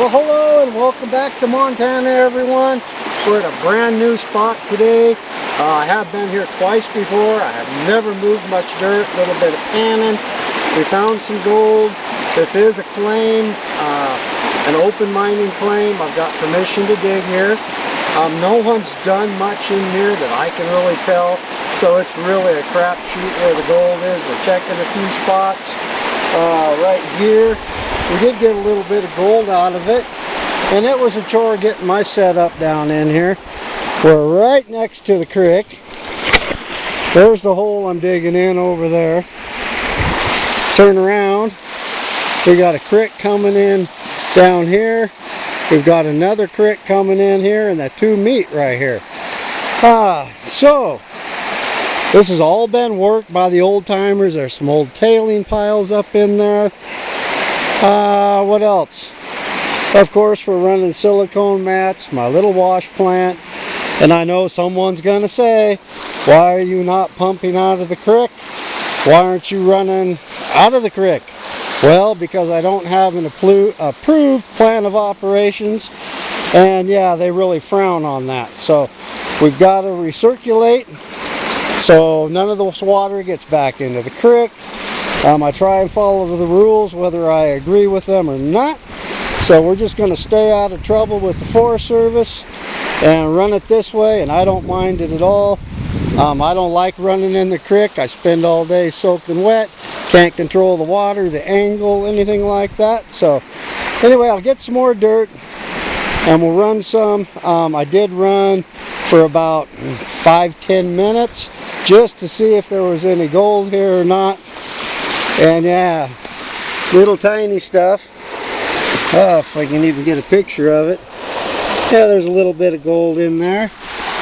Well, hello and welcome back to Montana, everyone. We're at a brand new spot today. I have been here twice before. I have never moved much dirt, a little bit of panning. We found some gold. This is a claim, an open mining claim. I've got permission to dig here. No one's done much in here that I can really tell, so it's really a crapshoot where the gold is. We're checking a few spots. Right here, we did get a little bit of gold out of it, and it was a chore getting my setup down in here. We're right next to the creek. There's the hole I'm digging in over there. Turn around. We got a creek coming in down here. We've got another creek coming in here, and the two meet right here. So this has all been worked by the old timers. There's some old tailing piles up in there. What else? Of course, we're running silicone mats, my little wash plant. And I know someone's gonna say, why are you not pumping out of the creek? Why aren't you running out of the creek? Well, because I don't have an approved plan of operations, and yeah, they really frown on that. So we've got to recirculate so none of this water gets back into the creek. I try and follow the rules whether I agree with them or not. So we're just going to stay out of trouble with the Forest Service and run it this way, and I don't mind it at all. I don't like running in the creek. I spend all day soaking wet. Can't control the water, the angle, anything like that. So anyway, I'll get some more dirt and we'll run some. I did run for about 5-10 minutes just to see if there was any gold here or not. And yeah, little tiny stuff. If I can even get a picture of it. Yeah, there's a little bit of gold in there.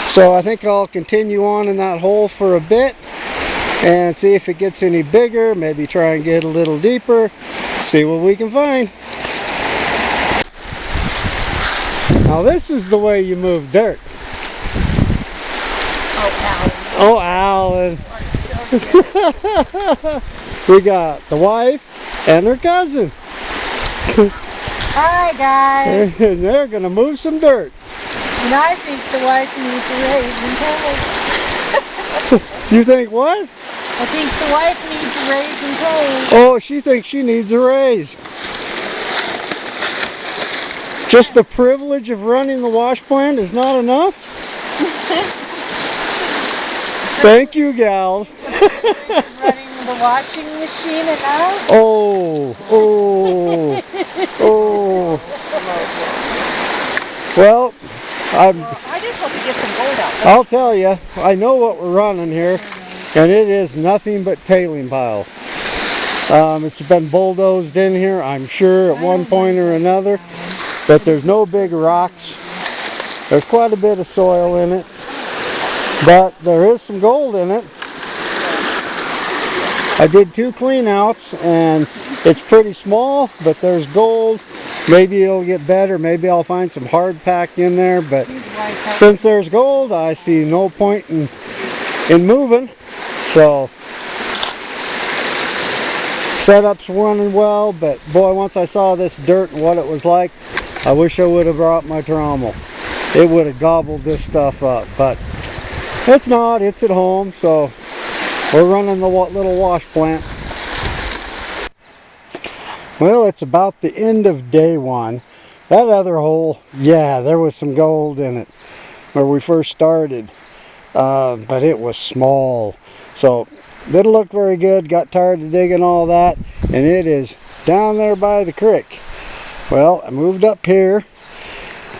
So I think I'll continue on in that hole for a bit and see if it gets any bigger, maybe try and get a little deeper, see what we can find. Now this is the way you move dirt. Oh, Alan. We got the wife and her cousin. Hi guys. And they're gonna move some dirt. And I think the wife needs a raise in pay. You think what? I think the wife needs a raise in pay. Oh, she thinks she needs a raise. Just the privilege of running the wash plant is not enough? Thank you, gals. Running the washing machine enough? Oh. Well, I just hope you get some gold out. I'll tell you, I know what we're running here, and it is nothing but tailing pile. It's been bulldozed in here, I'm sure, at one point or another, but there's no big rocks. There's quite a bit of soil in it, but there is some gold in it. I did 2 clean outs, and it's pretty small, but there's gold. Maybe it'll get better. Maybe I'll find some hard pack in there, but since there's gold, I see no point in moving. So setup's running well, but boy, once I saw this dirt and what it was like, I wish I would have brought my trommel. It would have gobbled this stuff up, but it's not. It's at home, so we're running the little wash plant. Well, it's about the end of day one. That other hole, yeah, there was some gold in it where we first started, but it was small. So didn't look very good. Got tired of digging all that, and it is down there by the creek. Well, I moved up here.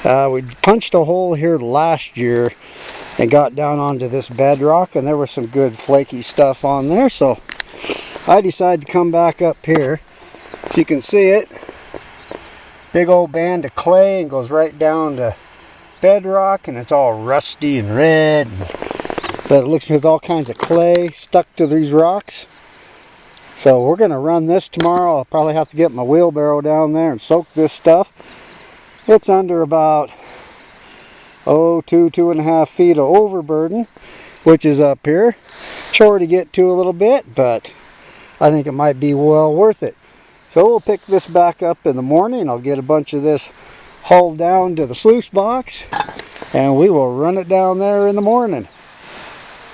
We punched a hole here last year and got down onto this bedrock, and there was some good flaky stuff on there, so I decided to come back up here. If you can see it, big old band of clay, and goes right down to bedrock, and it's all rusty and red, but it looks with all kinds of clay stuck to these rocks. So we're going to run this tomorrow. I'll probably have to get my wheelbarrow down there and soak this stuff. It's under about 2.5 feet of overburden, which is up here. Chore to get to a little bit, but I think it might be well worth it. So we'll pick this back up in the morning. I'll get a bunch of this hauled down to the sluice box, and we will run it down there in the morning.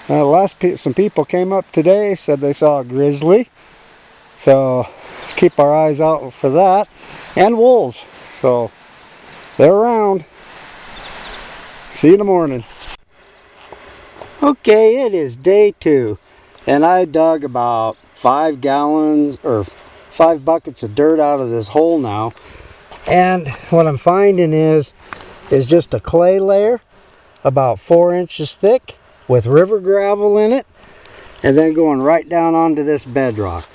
Some people came up today, said they saw a grizzly. So keep our eyes out for that. And wolves. So they're around. See you in the morning. Okay, it is day 2. And I dug about 5 gallons or 5 buckets of dirt out of this hole now. And what I'm finding is just a clay layer about 4 inches thick with river gravel in it, and then going right down onto this bedrock.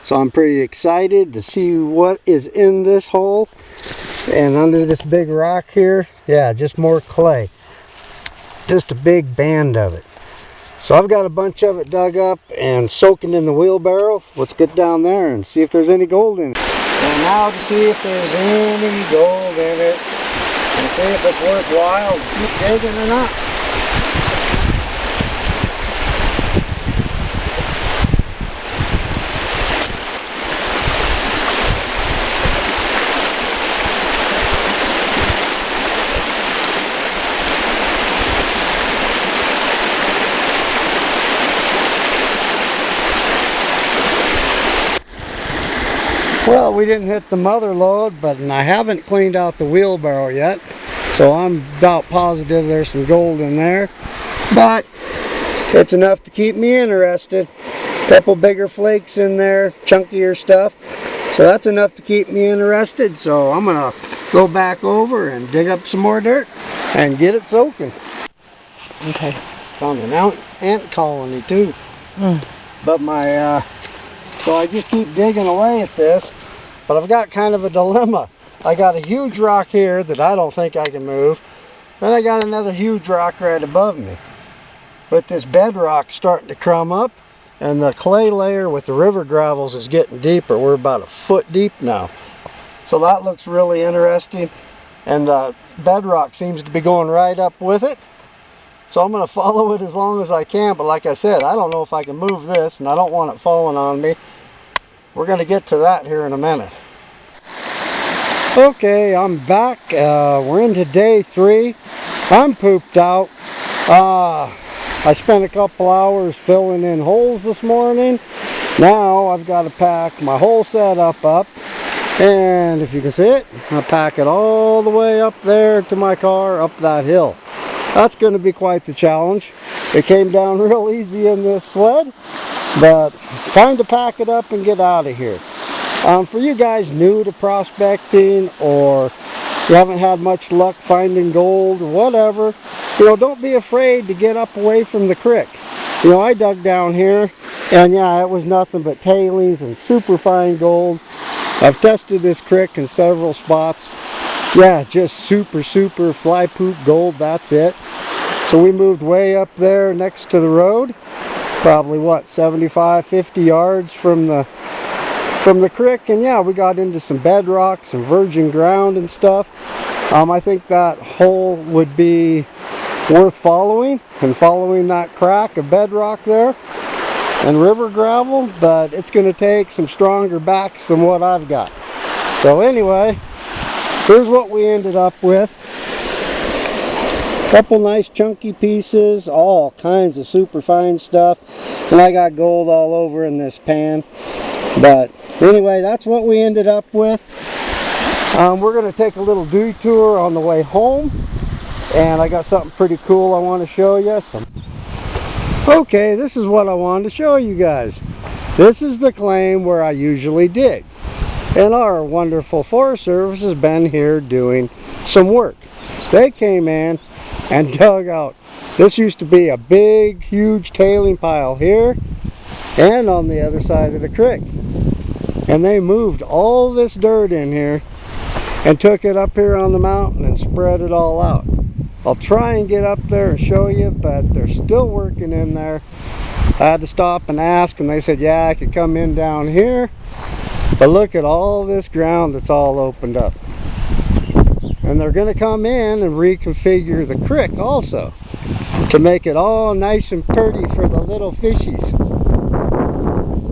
So I'm pretty excited to see what is in this hole. And under this big rock here, yeah, just more clay. Just a big band of it. So I've got a bunch of it dug up and soaking in the wheelbarrow. Let's get down there and see if there's any gold in it. And now to see if there's any gold in it, and see if it's worthwhile to keep digging or not. Well, we didn't hit the mother lode, but I haven't cleaned out the wheelbarrow yet, so I'm about positive there's some gold in there. But it's enough to keep me interested. A couple bigger flakes in there, chunkier stuff. So that's enough to keep me interested. So I'm gonna go back over and dig up some more dirt and get it soaking. Okay. Found an ant colony too. But so I just keep digging away at this, but I've got kind of a dilemma. I got a huge rock here that I don't think I can move. Then I got another huge rock right above me. But this bedrock starting to crumb up, and the clay layer with the river gravels is getting deeper. We're about a foot deep now. So that looks really interesting, and the bedrock seems to be going right up with it. So I'm going to follow it as long as I can, but like I said, I don't know if I can move this, and I don't want it falling on me. We're going to get to that here in a minute. Okay, I'm back. We're into day 3. I'm pooped out. I spent a couple hours filling in holes this morning. Now I've got to pack my whole setup up. And if you can see it, I'll pack it all the way up there to my car, up that hill. That's going to be quite the challenge. It came down real easy in this sled, but time to pack it up and get out of here. For you guys new to prospecting, or you haven't had much luck finding gold or whatever, don't be afraid to get up away from the creek. I dug down here, and yeah, it was nothing but tailings and super fine gold. I've tested this creek in several spots. Yeah, just super fly poop gold, that's it. So we moved way up there next to the road, probably what, 75, 50 yards from the creek, and yeah, we got into some bedrock, some virgin ground and stuff. I think that hole would be worth following, and following that crack of bedrock there and river gravel, but it's going to take some stronger backs than what I've got. So anyway, here's what we ended up with. Couple nice chunky pieces, all kinds of super fine stuff, and I got gold all over in this pan. But anyway, that's what we ended up with. We're going to take a little detour on the way home, and I got something pretty cool I want to show you. Okay, this is what I wanted to show you guys. This is the claim where I usually dig, and our wonderful Forest Service has been here doing some work. They came in and dug out. This used to be a big, huge tailing pile here and on the other side of the creek. And they moved all this dirt in here and took it up here on the mountain and spread it all out. I'll try and get up there and show you, but they're still working in there. I had to stop and ask, and they said, yeah, I could come in down here, but look at all this ground that's all opened up. And they're going to come in and reconfigure the creek also to make it all nice and pretty for the little fishies.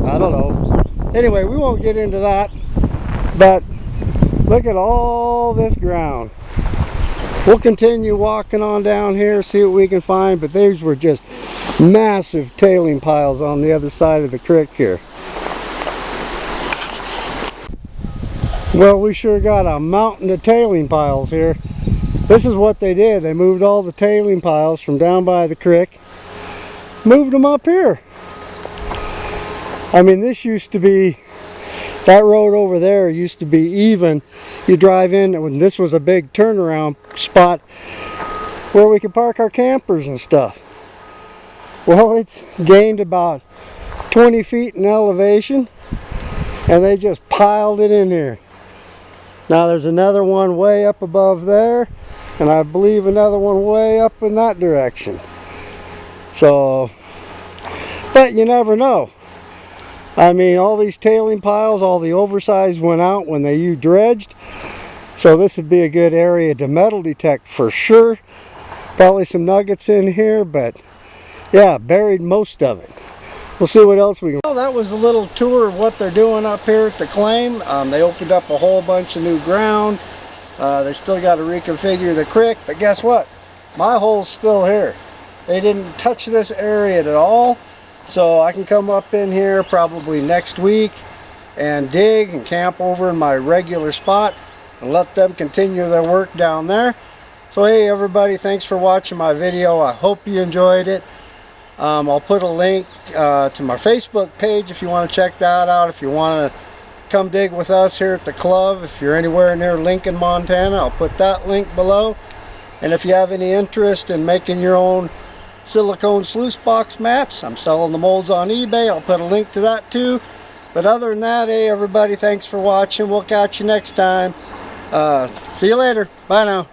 I don't know. Anyway, we won't get into that. But look at all this ground. We'll continue walking on down here, see what we can find, but these were just massive tailing piles on the other side of the creek here. Well, we sure got a mountain of tailing piles here. This is what they did. They moved all the tailing piles from down by the creek, moved them up here. I mean, this used to be, that road over there used to be even. You drive in, when this was a big turnaround spot where we could park our campers and stuff. Well, it's gained about 20 feet in elevation, and they just piled it in here. Now there's another one way up above there, and I believe another one way up in that direction. So, but you never know. I mean, all these tailing piles, all the oversized went out when they dredged. So this would be a good area to metal detect for sure. Probably some nuggets in here, but yeah, buried most of it. We'll see what else we can. Well, that was a little tour of what they're doing up here at the claim. They opened up a whole bunch of new ground. They still got to reconfigure the creek, but guess what? My hole's still here. They didn't touch this area at all. So I can come up in here probably next week and dig and camp over in my regular spot and let them continue their work down there. So hey everybody, thanks for watching my video. I hope you enjoyed it. I'll put a link to my Facebook page if you want to check that out. If you want to come dig with us here at the club, if you're anywhere near Lincoln, Montana, I'll put that link below. And if you have any interest in making your own silicone sluice box mats, I'm selling the molds on eBay. I'll put a link to that too. But other than that, hey everybody, thanks for watching. We'll catch you next time. See you later. Bye now.